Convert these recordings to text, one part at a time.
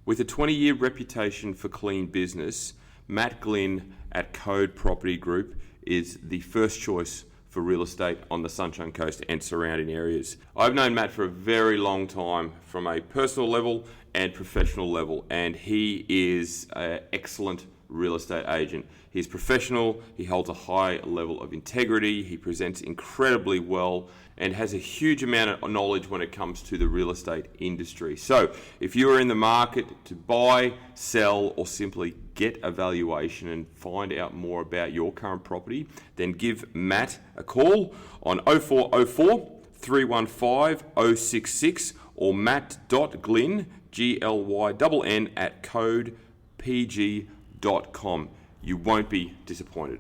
With a 20-year reputation for clean business, Matt Glynn at Code Property Group is the first choice for real estate on the Sunshine Coast and surrounding areas. I've known Matt for a very long time from a personal level and professional level, and he is an excellent real estate agent. He's professional, he holds a high level of integrity, he presents incredibly well, and has a huge amount of knowledge when it comes to the real estate industry. So if you are in the market to buy, sell, or simply get a valuation and find out more about your current property, then give Matt a call on 0404 315 066 or matt.glynn, Glynn, at codepg.com. You won't be disappointed.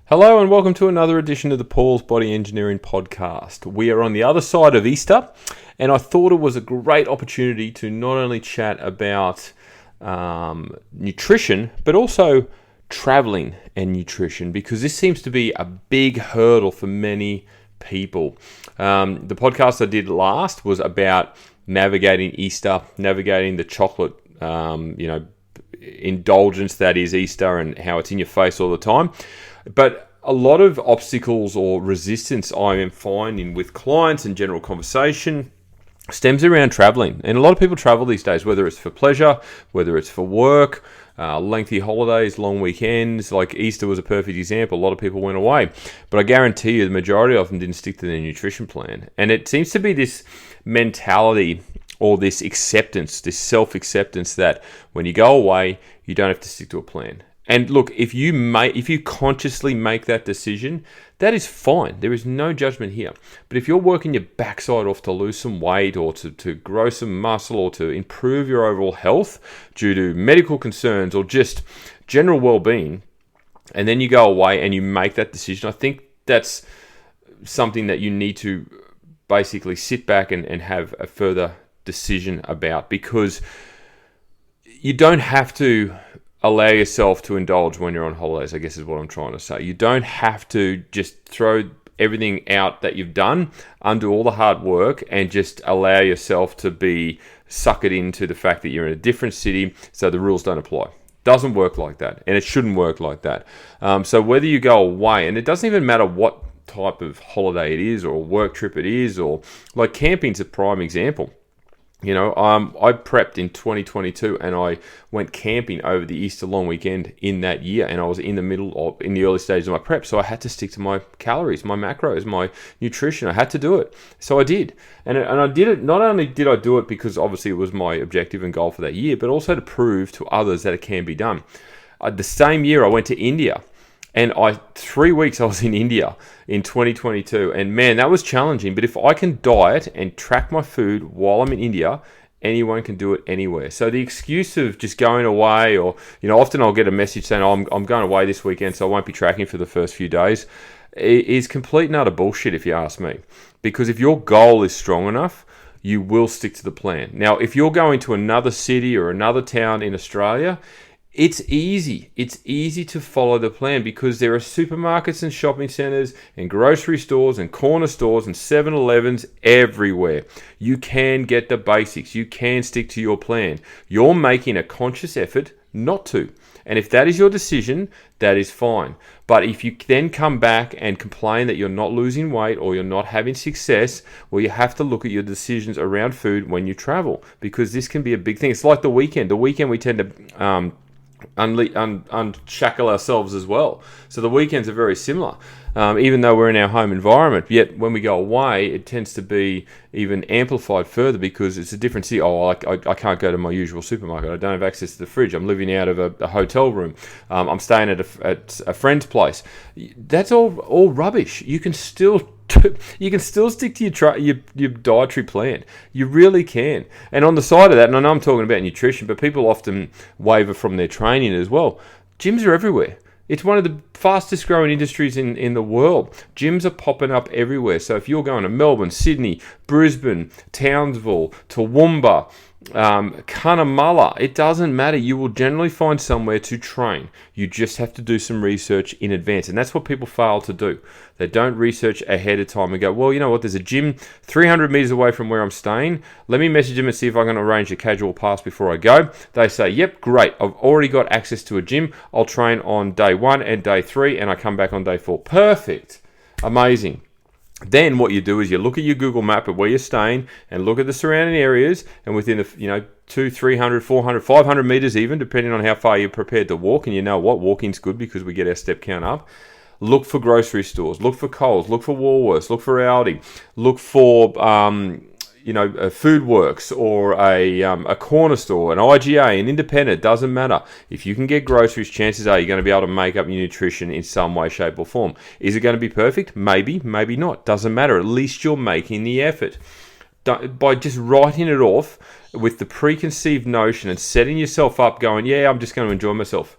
Hello and welcome to another edition of the Paul's Body Engineering Podcast. We are on the other side of Easter, and I thought it was a great opportunity to not only chat about nutrition, but also traveling and nutrition, because this seems to be a big hurdle for many people. The podcast I did last was about navigating Easter, navigating the chocolate, indulgence that is Easter and how it's in your face all the time. But a lot of obstacles or resistance I am finding with clients and general conversation stems around traveling. And a lot of people travel these days, whether it's for pleasure, whether it's for work, lengthy holidays, long weekends. Like Easter was a perfect example. A lot of people went away. But I guarantee you the majority of them didn't stick to their nutrition plan. And it seems to be this mentality or this acceptance, this self-acceptance that when you go away, you don't have to stick to a plan. And look, if you consciously make that decision, that is fine. There is no judgment here. But if you're working your backside off to lose some weight or to grow some muscle or to improve your overall health due to medical concerns or just general well-being, and then you go away and you make that decision, I think that's something that you need to basically sit back and have a further decision about, because you don't have to allow yourself to indulge when you're on holidays, I guess is what I'm trying to say. You don't have to just throw everything out that you've done, undo all the hard work, and just allow yourself to be suckered into the fact that you're in a different city, so the rules don't apply. Doesn't work like that, and it shouldn't work like that. So whether you go away, and it doesn't even matter what type of holiday it is or work trip it is, or like camping's a prime example. You know, I prepped in 2022 and I went camping over the Easter long weekend in that year, and I was in the early stages of my prep, so I had to stick to my calories, my macros, my nutrition. I had to do it, so I did, and I did it. Not only did I do it because obviously it was my objective and goal for that year, but also to prove to others that it can be done. The same year I went to India. And 3 weeks I was in India in 2022, and man, that was challenging. But if I can diet and track my food while I'm in India, anyone can do it anywhere. So the excuse of just going away, or often I'll get a message saying, "Oh, I'm going away this weekend, so I won't be tracking for the first few days," is complete and utter bullshit if you ask me. Because if your goal is strong enough, you will stick to the plan. Now, if you're going to another city or another town in Australia, it's easy. It's easy to follow the plan because there are supermarkets and shopping centers and grocery stores and corner stores and 7-Elevens everywhere. You can get the basics. You can stick to your plan. You're making a conscious effort not to. And if that is your decision, that is fine. But if you then come back and complain that you're not losing weight or you're not having success, well, you have to look at your decisions around food when you travel, because this can be a big thing. It's like the weekend. The weekend we tend to unshackle ourselves as well. So the weekends are very similar, even though we're in our home environment. Yet when we go away, it tends to be even amplified further because it's a different city. I can't go to my usual supermarket. I don't have access to the fridge. I'm living out of a hotel room. I'm staying at a friend's place. That's all rubbish. You can still stick to your dietary plan. You really can. And on the side of that, and I know I'm talking about nutrition, but people often waver from their training as well. Gyms are everywhere. It's one of the fastest growing industries in the world. Gyms are popping up everywhere. So if you're going to Melbourne, Sydney, Brisbane, Townsville, Toowoomba, Cunnamulla, it doesn't matter. You will generally find somewhere to train. You just have to do some research in advance. And that's what people fail to do. They don't research ahead of time and go, well, you know what, there's a gym 300 meters away from where I'm staying. Let me message them and see if I can arrange a casual pass before I go. They say, yep, great. I've already got access to a gym. I'll train on day 1 and day 3, and I come back on day 4. Perfect. Amazing. Then what you do is you look at your Google map of where you're staying and look at the surrounding areas, and within the 200, 300, 400, 500 meters even, depending on how far you're prepared to walk, and you know what, walking's good because we get our step count up. Look for grocery stores, look for Coles, look for Woolworths, look for Aldi, look for a Food Works or a corner store, an IGA, an independent, doesn't matter. If you can get groceries, chances are you're going to be able to make up your nutrition in some way, shape or form. Is it going to be perfect? Maybe, maybe not. Doesn't matter. At least you're making the effort. By just writing it off with the preconceived notion and setting yourself up going, yeah, I'm just going to enjoy myself.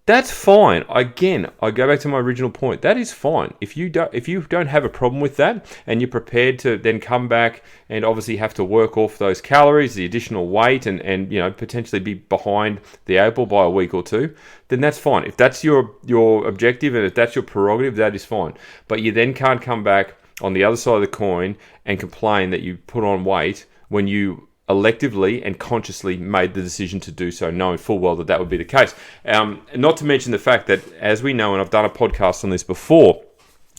That's fine. Again, I go back to my original point. That is fine. If you don't have a problem with that and you're prepared to then come back and obviously have to work off those calories, the additional weight, and potentially be behind the eight ball by a week or two, then that's fine. If that's your objective and if that's your prerogative, that is fine. But you then can't come back on the other side of the coin and complain that you put on weight when you electively and consciously made the decision to do so, knowing full well that would be the case. Not to mention the fact that, as we know, and I've done a podcast on this before,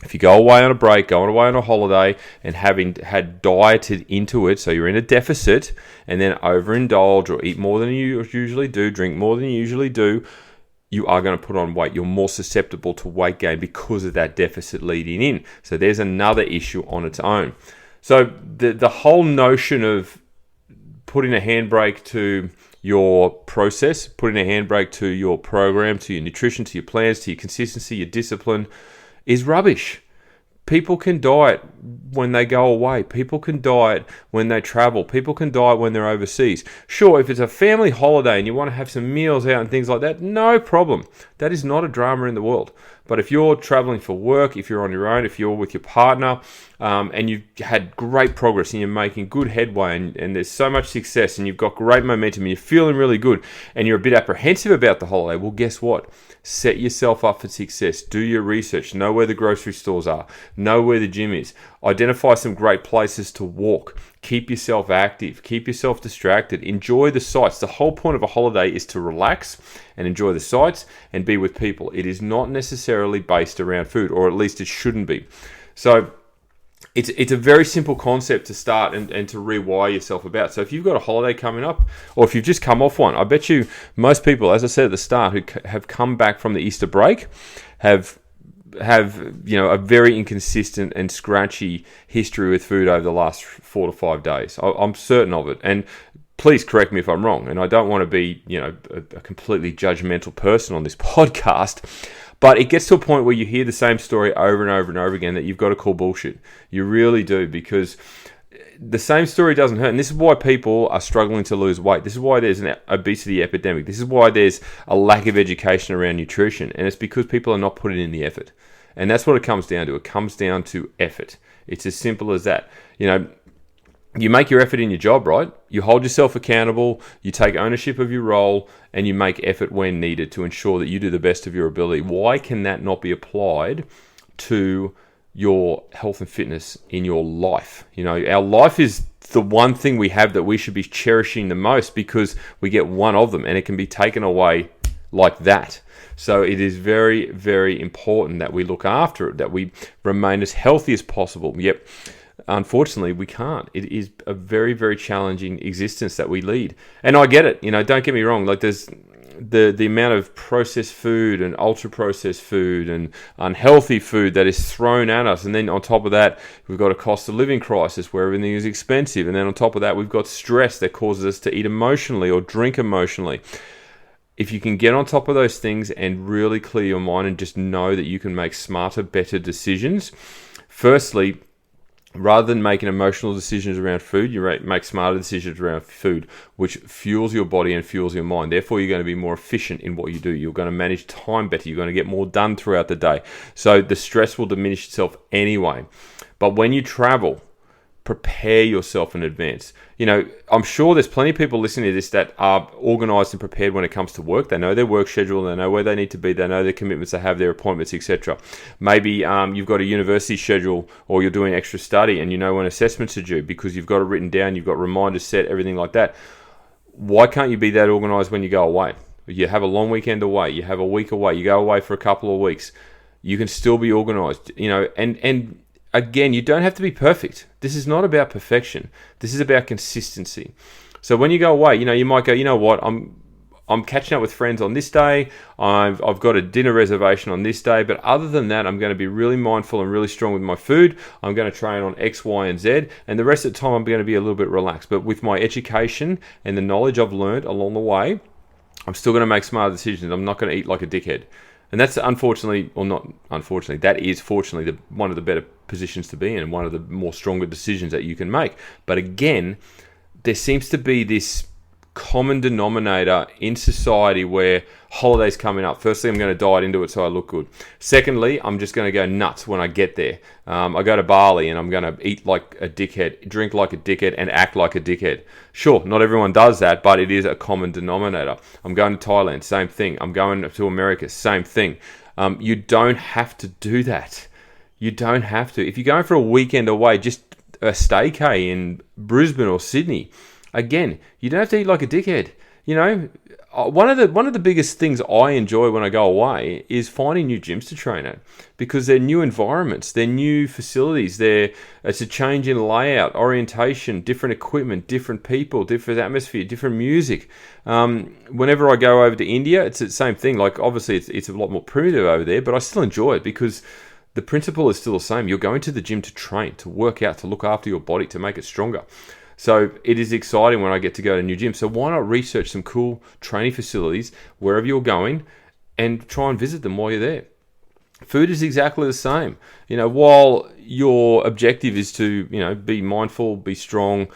if you go away on a break, going away on a holiday, and having had dieted into it, so you're in a deficit, and then overindulge or eat more than you usually do, drink more than you usually do, you are going to put on weight. You're more susceptible to weight gain because of that deficit leading in. So there's another issue on its own. So the whole notion of putting a handbrake to your process, putting a handbrake to your program, to your nutrition, to your plans, to your consistency, your discipline, is rubbish. People can diet when they go away. People can diet when they travel. People can diet when they're overseas. Sure, if it's a family holiday and you want to have some meals out and things like that, no problem. That is not a drama in the world. But if you're traveling for work, if you're on your own, if you're with your partner, and you've had great progress and you're making good headway and there's so much success and you've got great momentum and you're feeling really good and you're a bit apprehensive about the holiday, well, guess what? Set yourself up for success. Do your research. Know where the grocery stores are. Know where the gym is. Identify some great places to walk. Keep yourself active. Keep yourself distracted. Enjoy the sights. The whole point of a holiday is to relax and enjoy the sights and be with people. It is not necessarily based around food, or at least it shouldn't be. So it's a very simple concept to start and to rewire yourself about. So if you've got a holiday coming up, or if you've just come off one, I bet you most people, as I said at the start, who have come back from the Easter break have a very inconsistent and scratchy history with food over the last 4 to 5 days. I'm certain of it. And please correct me if I'm wrong. And I don't want to be, a completely judgmental person on this podcast. But it gets to a point where you hear the same story over and over and over again that you've got to call bullshit. You really do, because the same story doesn't hurt. And this is why people are struggling to lose weight. This is why there's an obesity epidemic. This is why there's a lack of education around nutrition. And it's because people are not putting in the effort. And that's what it comes down to. It comes down to effort. It's as simple as that. You make your effort in your job, right? You hold yourself accountable, you take ownership of your role, and you make effort when needed to ensure that you do the best of your ability. Why can that not be applied to your health and fitness in your life? Our life is the one thing we have that we should be cherishing the most, because we get one of them and it can be taken away like that. So it is very, very important that we look after it, that we remain as healthy as possible. Yep. Unfortunately, we can't. It is a very, very challenging existence that we lead. And I get it. Don't get me wrong. Like, there's the amount of processed food and ultra-processed food and unhealthy food that is thrown at us. And then on top of that, we've got a cost of living crisis where everything is expensive. And then on top of that, we've got stress that causes us to eat emotionally or drink emotionally. If you can get on top of those things and really clear your mind and just know that you can make smarter, better decisions, firstly, Rather than making emotional decisions around food, you make smarter decisions around food, which fuels your body and fuels your mind. Therefore, you're going to be more efficient in what you do. You're going to manage time better. You're going to get more done throughout the day. So the stress will diminish itself anyway. But when you travel, prepare yourself in advance. I'm sure there's plenty of people listening to this that are organized and prepared when it comes to work. They know their work schedule, they know where they need to be, they know their commitments, they have their appointments, etc. Maybe you've got a university schedule, or you're doing extra study and you know when assessments are due because you've got it written down, you've got reminders set, everything like that. Why can't you be that organized when you go away? You have a long weekend away, you have a week away, you go away for a couple of weeks. You can still be organized, and again, you don't have to be perfect. This is not about perfection. This is about consistency. So when you go away, you might go, you know what, I'm catching up with friends on this day. I've got a dinner reservation on this day. But other than that, I'm going to be really mindful and really strong with my food. I'm going to train on X, Y, and Z. And the rest of the time, I'm going to be a little bit relaxed. But with my education and the knowledge I've learned along the way, I'm still going to make smart decisions. I'm not going to eat like a dickhead. And that's unfortunately, or not unfortunately, that is fortunately one of the better positions to be in, and one of the more stronger decisions that you can make. But again, there seems to be this common denominator in society where holidays coming up. Firstly, I'm going to diet into it so I look good. Secondly, I'm just going to go nuts when I get there. I go to Bali and I'm going to eat like a dickhead, drink like a dickhead, and act like a dickhead. Sure, not everyone does that, but it is a common denominator. I'm going to Thailand, same thing. I'm going to America, same thing. You don't have to do that. You don't have to. If you're going for a weekend away, just a staycay in Brisbane or Sydney, again, you don't have to eat like a dickhead. One of the biggest things I enjoy when I go away is finding new gyms to train at, because they're new environments, they're new facilities, it's a change in layout, orientation, different equipment, different people, different atmosphere, different music. Whenever I go over to India, it's the same thing. Like obviously it's a lot more primitive over there, but I still enjoy it because the principle is still the same. You're going to the gym to train, to work out, to look after your body, to make it stronger. So it is exciting when I get to go to new gyms. So why not research some cool training facilities wherever you're going and try and visit them while you're there? Food is exactly the same. While your objective is to, be mindful, be strong,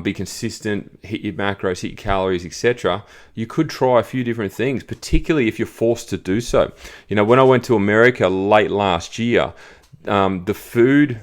be consistent, hit your macros, hit your calories, etc., you could try a few different things, particularly if you're forced to do so. When I went to America late last year, the food...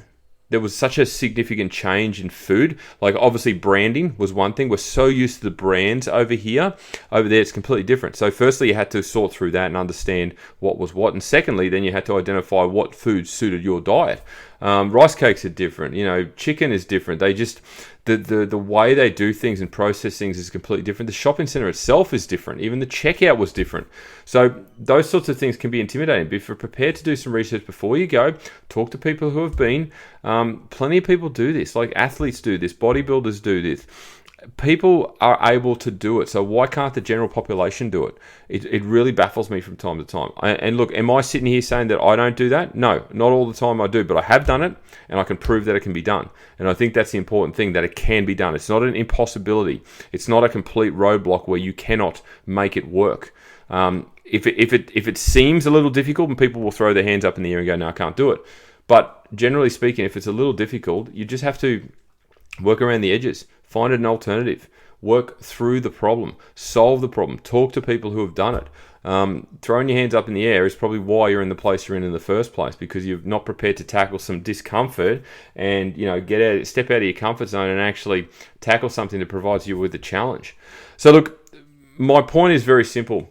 There was such a significant change in food. Like obviously branding was one thing. We're so used to the brands over here. Over there, it's completely different. So firstly, you had to sort through that and understand what was what. And secondly, then you had to identify what food suited your diet. Rice cakes are different. Chicken is different. They just... The way they do things and process things is completely different. The shopping center itself is different. Even the checkout was different. So those sorts of things can be intimidating. But if you're prepared to do some research before you go, talk to people who have been. Plenty of people do this. Like athletes do this. Bodybuilders do this. People are able to do it, so why can't the general population do it? It really baffles me from time to time. And look, am I sitting here saying that I don't do that? No, not all the time I do, but I have done it, and I can prove that it can be done. And I think that's the important thing, that it can be done. It's not an impossibility. It's not a complete roadblock where you cannot make it work. If it seems a little difficult, and people will throw their hands up in the air and go, no, I can't do it. But generally speaking, if it's a little difficult, you just have to work around the edges. Find an alternative. Work through the problem. Solve the problem. Talk to people who have done it. Throwing your hands up in the air is probably why you're in the place you're in the first place, because you're not prepared to tackle some discomfort and step out of your comfort zone and actually tackle something that provides you with a challenge. So look, my point is very simple.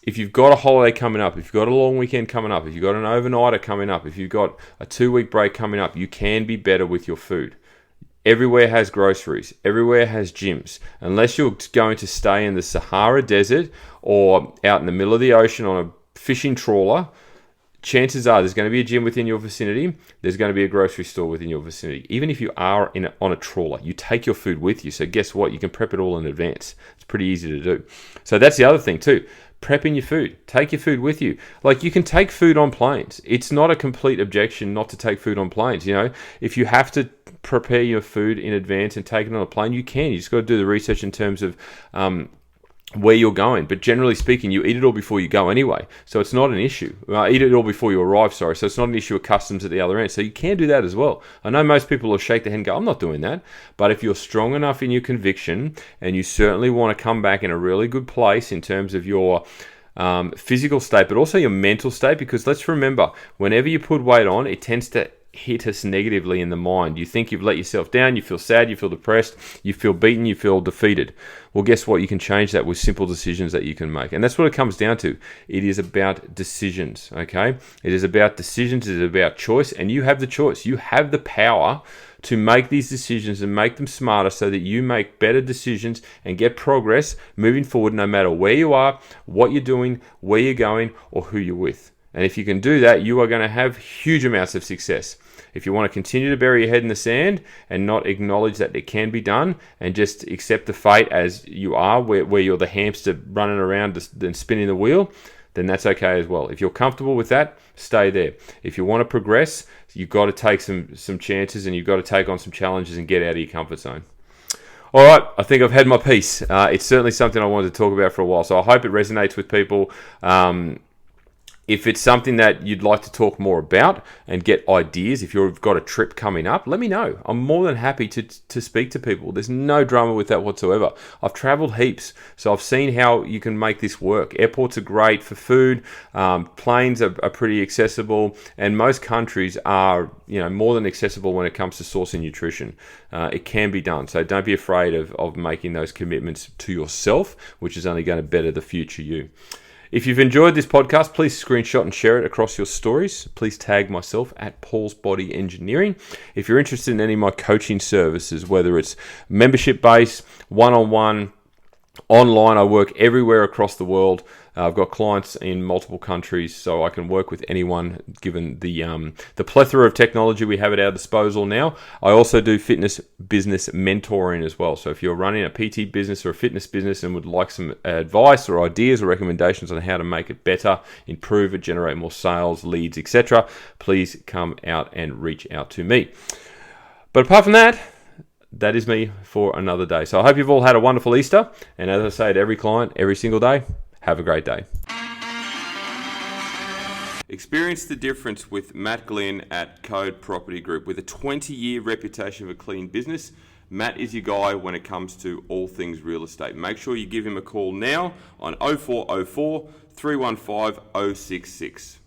If you've got a holiday coming up, if you've got a long weekend coming up, if you've got an overnighter coming up, if you've got a 2-week break coming up, you can be better with your food. Everywhere has groceries. Everywhere has gyms. Unless you're going to stay in the Sahara Desert or out in the middle of the ocean on a fishing trawler, chances are there's going to be a gym within your vicinity. There's going to be a grocery store within your vicinity. Even if you are on a trawler, you take your food with you. So guess what? You can prep it all in advance. It's pretty easy to do. So that's the other thing too. Prepping your food. Take your food with you. Like, you can take food on planes. It's not a complete objection not to take food on planes. If you have to prepare your food in advance and take it on a plane, you can. You just got to do the research in terms of where you're going. But generally speaking, you eat it all before you go anyway. So it's not an issue. Eat it all before you arrive, sorry. So it's not an issue of customs at the other end. So you can do that as well. I know most people will shake their head and go, I'm not doing that. But if you're strong enough in your conviction, and you certainly want to come back in a really good place in terms of your physical state, but also your mental state, because let's remember, whenever you put weight on, it tends to hit us negatively in the mind. You think you've let yourself down, you feel sad, you feel depressed, you feel beaten, you feel defeated. Well, guess what? You can change that with simple decisions that you can make. And that's what it comes down to. It is about decisions, okay? It is about decisions, it is about choice, and you have the choice. You have the power to make these decisions and make them smarter so that you make better decisions and get progress moving forward no matter where you are, what you're doing, where you're going, or who you're with. And if you can do that, you are going to have huge amounts of success. If you want to continue to bury your head in the sand and not acknowledge that it can be done and just accept the fate as you are, where you're the hamster running around and spinning the wheel, then that's okay as well. If you're comfortable with that, stay there. If you want to progress, you've got to take some chances and you've got to take on some challenges and get out of your comfort zone. All right, I think I've had my piece. It's certainly something I wanted to talk about for a while, so I hope it resonates with people. If it's something that you'd like to talk more about and get ideas, if you've got a trip coming up, let me know. I'm more than happy to speak to people. There's no drama with that whatsoever. I've traveled heaps, so I've seen how you can make this work. Airports are great for food. Planes are pretty accessible, and most countries are more than accessible when it comes to sourcing nutrition. It can be done, so don't be afraid of making those commitments to yourself, which is only going to better the future you. If you've enjoyed this podcast, please screenshot and share it across your stories. Please tag myself at Paul's Body Engineering. If you're interested in any of my coaching services, whether it's membership-based, one-on-one, online, I work everywhere across the world. I've got clients in multiple countries, so I can work with anyone given the plethora of technology we have at our disposal now. I also do fitness business mentoring as well. So if you're running a PT business or a fitness business and would like some advice or ideas or recommendations on how to make it better, improve it, generate more sales, leads, etc., please come out and reach out to me. But apart from that, that is me for another day. So I hope you've all had a wonderful Easter. And as I say to every client, every single day, have a great day. Experience the difference with Matt Glynn at Code Property Group. With a 20-year reputation of a clean business, Matt is your guy when it comes to all things real estate. Make sure you give him a call now on 0404 315 066.